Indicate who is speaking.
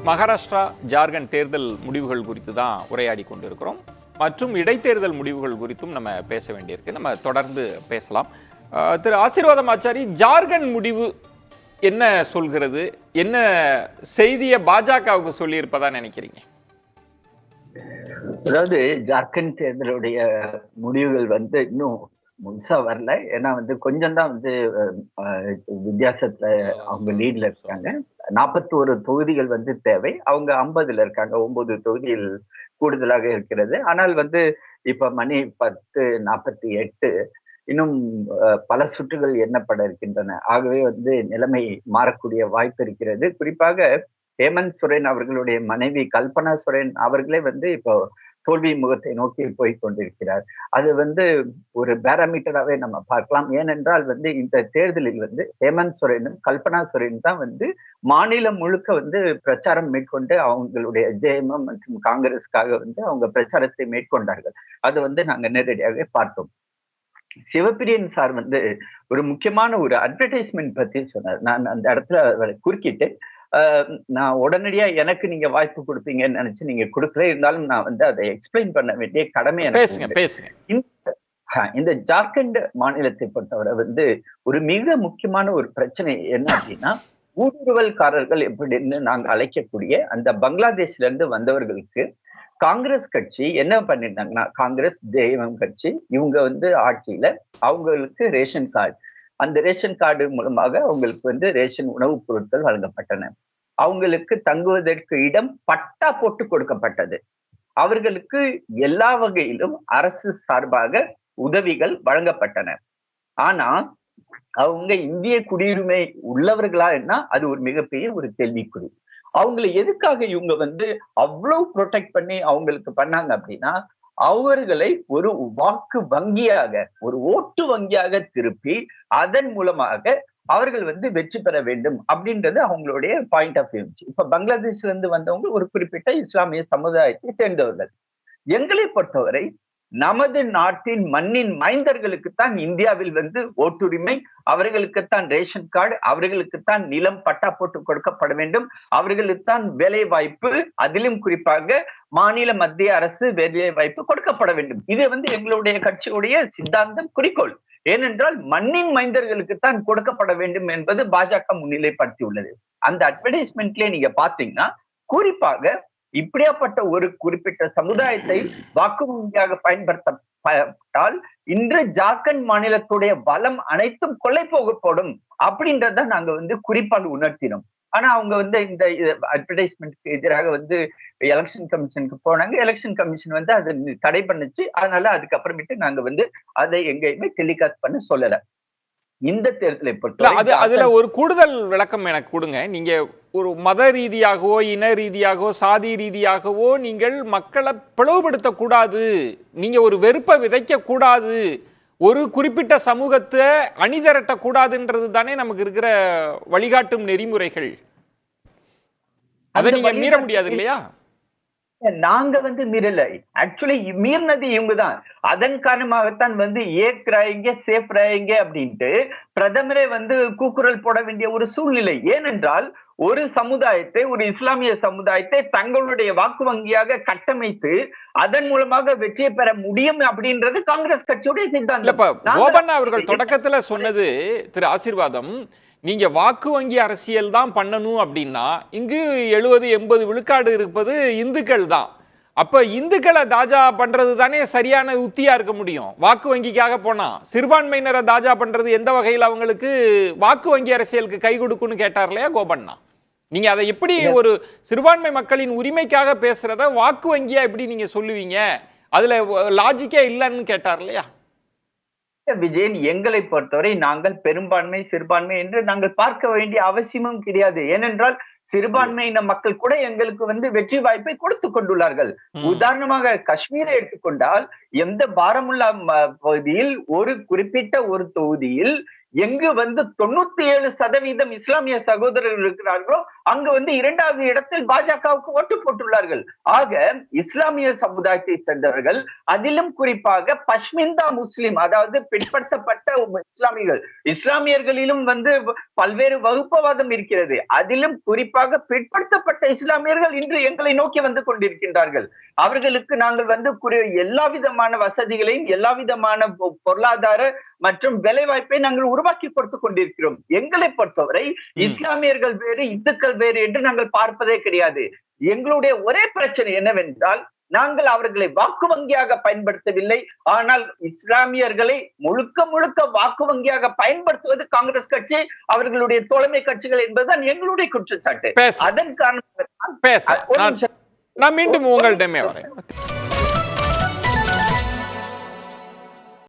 Speaker 1: மகாராஷ்டிரா, ஜார்க்கண்ட் தேர்தல் முடிவுகள் குறித்து தான் உரையாடி கொண்டிருக்கிறோம். மற்றும் இடைத்தேர்தல் முடிவுகள் குறித்தும் நம்ம பேச வேண்டியிருக்கு. நம்ம தொடர்ந்து பேசலாம். திரு ஆசீர்வாதம் ஆச்சாரி, ஜார்க்கண்ட் முடிவு என்ன சொல்கிறது? என்ன செய்தியை பாஜகவுக்கு சொல்லியிருப்பதா நினைக்கிறீங்க?
Speaker 2: அதாவது ஜார்க்கண்ட் தேர்தலுடைய முடிவுகள் இன்னும் முழுசா வரல. ஏன்னா கொஞ்சம் தான் வித்தியாசத்துல அவங்க லீட்ல இருக்காங்க. 41 தொகுதிகள் தேவை. அவங்க 50ல இருக்காங்க. 9 தொகுதியில் கூடுதலாக இருக்கிறது. ஆனால் இப்ப மணி 10:48 இன்னும் பல சுற்றுகள் எண்ணப்பட இருக்கின்றன. ஆகவே நிலைமை மாறக்கூடிய வாய்ப்பு இருக்கிறது. குறிப்பாக ஹேமந்த் சோரன் அவர்களுடைய மனைவி கல்பனா சோரன் அவர்களே இப்போ தோல்வி முகத்தை நோக்கி போய் கொண்டிருக்கிறார். அது ஒரு பேராமீட்டராகவே நம்ம பார்க்கலாம். ஏனென்றால் இந்த தேர்தலில் ஹேமந்த் சோரனும் கல்பனா சோரன் தான் மாநிலம் முழுக்க பிரச்சாரம் மேற்கொண்டு அவங்களுடைய ஜேஎம்எம் மற்றும் காங்கிரஸுக்காக அவங்க பிரச்சாரத்தை மேற்கொண்டார்கள். அது நாங்க நேரடியாக பார்த்தோம். சிவபிரியன் சார் ஒரு முக்கியமான ஒரு அட்வர்டைஸ்மெண்ட் பத்தி சொன்னார். நான் அந்த இடத்துல குறுக்கிட்டு, நான் உடனடியா எனக்கு நீங்க வாய்ப்பு கொடுப்பீங்கன்னு நினைச்சு நீங்க கொடுக்கல. இருந்தாலும் நான் அதை எக்ஸ்பிளைன் பண்ண வேண்டிய கடமை எனக்கு. இந்த ஜார்க்கண்ட் மாநிலத்தை பொறுத்தவரை ஒரு மிக முக்கியமான ஒரு பிரச்சனை என்ன அப்படின்னா, ஊடுருவல்காரர்கள் எப்படின்னு நாங்க அழைக்கக்கூடிய அந்த பங்களாதேஷ்ல இருந்து வந்தவர்களுக்கு காங்கிரஸ் கட்சி என்ன பண்ணிருந்தாங்கன்னா, காங்கிரஸ் ஜேஎம்எம் கட்சி இவங்க ஆட்சியில அவங்களுக்கு ரேஷன் கார்டு, அந்த ரேஷன் கார்டு மூலமாக அவங்களுக்கு ரேஷன் உணவுப் பொருட்கள் வழங்கப்பட்டன. அவங்களுக்கு தங்குவதற்கு இடம் பட்டா போட்டு கொடுக்கப்பட்டது. அவர்களுக்கு எல்லா வகையிலும் அரசு சார்பாக உதவிகள் வழங்கப்பட்டன. ஆனா அவங்க இந்திய குடியுரிமை உள்ளவர்களா என்ன, அது ஒரு மிகப்பெரிய ஒரு கேள்விக்குறி. அவங்களை எதுக்காக இவங்க அவ்வளவு ப்ரொடெக்ட் பண்ணி அவங்களுக்கு பண்ணாங்க அப்படின்னா, அவர்களை ஒரு வாக்கு வங்கியாக, ஒரு ஓட்டு வங்கியாக திருப்பி அதன் மூலமாக அவர்கள் வெற்றி பெற வேண்டும் அப்படின்றது அவங்களுடைய பாயிண்ட் ஆஃப் வியூ. இப்ப பங்களாதேஷ்ல இருந்து வந்தவங்க ஒரு குறிப்பிட்ட இஸ்லாமிய சமுதாயத்தை சேர்ந்தவர்கள். எங்களை பொறுத்தவரை நமது நாட்டின் மண்ணின் மைந்தர்களுக்குத்தான் இந்தியாவில் ஓட்டுரிமை, அவர்களுக்குத்தான் ரேஷன் கார்டு, அவர்களுக்குத்தான் நிலம் பட்டா போட்டு கொடுக்கப்பட வேண்டும், அவர்களுக்குத்தான் வேலை வாய்ப்பு, அதிலும் குறிப்பாக மாநில மத்திய அரசு வேலை வாய்ப்பு கொடுக்கப்பட வேண்டும். இது எங்களுடைய கட்சியுடைய சித்தாந்தம், குறிக்கோள். ஏனென்றால் மண்ணின் மைந்தர்களுக்குத்தான் கொடுக்கப்பட வேண்டும் என்பது பாஜக முன்னிலைப்படுத்தியுள்ளது. அந்த அட்வர்டைஸ்மெண்ட்லயே நீங்க பாத்தீங்கன்னா, குறிப்பாக இப்படியாப்பட்ட ஒரு குறிப்பிட்ட சமுதாயத்தை வாக்கு வங்கியாக பயன்படுத்தப்பட்டால் இன்று ஜார்க்கண்ட் மாநிலத்துடைய வளம் அனைத்தும் கொள்ளை போகப்படும் அப்படின்றத நாங்க குறிப்பாக உணர்த்தினோம். ஆனா அவங்க இந்த அட்வர்டைஸ்மெண்ட்க்கு எதிராக எலெக்ஷன் கமிஷனுக்கு போனாங்க. எலெக்ஷன் கமிஷன் அதை தடை பண்ணுச்சு. அதனால அதுக்கப்புறமேட்டு நாங்க அதை எங்கேயுமே டெலிகாஸ்ட் பண்ண சொல்லல. இந்த தேர்தலை பொறுத்த
Speaker 1: அதுல ஒரு கூடுதல் விளக்கம் எனக்கு கொடுங்க. நீங்க ஒரு மத ரீதியாகவோ, இன ரீதியாகவோ, சாதி ரீதியாகவோ நீங்கள் மக்களை பிளவுபடுத்த கூடாது, நீங்க ஒரு வெறுப்பை விதைக்க கூடாது, ஒரு குறிப்பிட்ட சமூகத்தை அணிதிரட்ட கூடாதுன்றது தானே நமக்கு இருக்கிற வழிகாட்டும் நெறிமுறைகள். அதை நீங்க மீற முடியாது இல்லையா?
Speaker 2: நாங்க மீறல. ஆக்சுவலி மீறினது இவங்கதான். அதன் காரணமாகத்தான் ஏக் ராயங்க சேஃப் ராயங்க அப்படின்ட்டு பிரதமரே கூக்குரல் போட வேண்டிய ஒரு சூழ்நிலை. ஏனென்றால் ஒரு சமுதாயத்தை, ஒரு இஸ்லாமிய சமுதாயத்தை தங்களுடைய வாக்கு வங்கியாக கட்டமைத்து அதன் மூலமாக வெற்றியை பெற முடியும் அப்படின்றது காங்கிரஸ் கட்சியுடைய சித்தாந்தம்.
Speaker 1: கோபண்ணா அவர்கள் தொடக்கத்துல சொன்னது, திரு ஆசீர்வாதம், நீங்க வாக்கு வங்கி அரசியல் தான் பண்ணணும் அப்படின்னா இங்கு 70-80 விழுக்காடு இருப்பது இந்துக்கள் தான். அப்ப இந்துக்களை தாஜா பண்றது தானே சரியான உத்தியா இருக்க முடியும். வாக்கு வங்கிக்காக போனா சிறுபான்மையினரை தாஜா பண்றது எந்த வகையில் அவங்களுக்கு வாக்கு வங்கி அரசியலுக்கு கை கொடுக்குன்னு கேட்டார் இல்லையா கோபண்ணா? நீங்க அதை எப்படி ஒரு சிறுபான்மை மக்களின் உரிமைக்காக பேசுறத வாக்கு வங்கியா எப்படி நீங்க சொல்லுவீங்க? அதுல லாஜிக்கே இல்லைன்னு கேட்டார் இல்லையா?
Speaker 2: விஜயன், எங்களை பொறுத்தவரை நாங்கள் பெரும்பான்மை சிறுபான்மை என்று நாங்கள் பார்க்க வேண்டிய அவசியமும் கிடையாது. ஏனென்றால் சிறுபான்மையின மக்கள் கூட எங்களுக்கு வெற்றி வாய்ப்பை கொடுத்து கொண்டுள்ளார்கள். உதாரணமாக காஷ்மீரை எடுத்துக்கொண்டால், எந்த பாரமுல்லா பகுதியில் ஒரு குறிப்பிட்ட ஒரு தொகுதியில் எங்கு வந்து 97% இஸ்லாமிய சகோதரர்கள் இருக்கிறார்களோ அங்கு வந்து 2வது இடத்தில் பாஜகவுக்கு ஓட்டு போட்டுள்ளார்கள். ஆக இஸ்லாமிய சமுதாயத்தை சேர்ந்தவர்கள், அதிலும் குறிப்பாக பஷ்மிந்தா முஸ்லிம், அதாவது பிற்படுத்தப்பட்ட இஸ்லாமியர்கள், இஸ்லாமியர்களிலும் வந்து பல்வேறு வகுப்பவாதம் இருக்கிறது. அதிலும் குறிப்பாக பிற்படுத்தப்பட்ட இஸ்லாமியர்கள் இன்று எங்களை நோக்கி வந்து கொண்டிருக்கின்றார்கள். அவர்களுக்கு நாங்கள் வந்து எல்லா விதமான வசதிகளையும், எல்லா விதமான பொருளாதார மற்றும் வேலை வாய்ப்பை நாங்கள் உருவாக்கி கொடுத்துக் கொண்டிருக்கிறோம். எங்களை பொறுத்தவரை இஸ்லாமியர்கள் வேறு, இந்துக்கள் வேறு என்று நாங்கள் பார்ப்பதே கிடையாது. எங்களுடைய ஒரே பிரச்சனை என்னவென்றால், நாங்கள் அவர்களை வாக்கு வங்கியாக பயன்படுத்தவில்லை. ஆனால் இஸ்லாமியர்களை முழுக்க முழுக்க வாக்கு வங்கியாக பயன்படுத்துவது காங்கிரஸ் கட்சி, அவர்களுடைய தோழமை கட்சிகள் என்பதுதான் எங்களுடைய குற்றச்சாட்டு. அதன் காரணமாக
Speaker 1: நான் மீண்டும் உங்களிடமே வரேன்.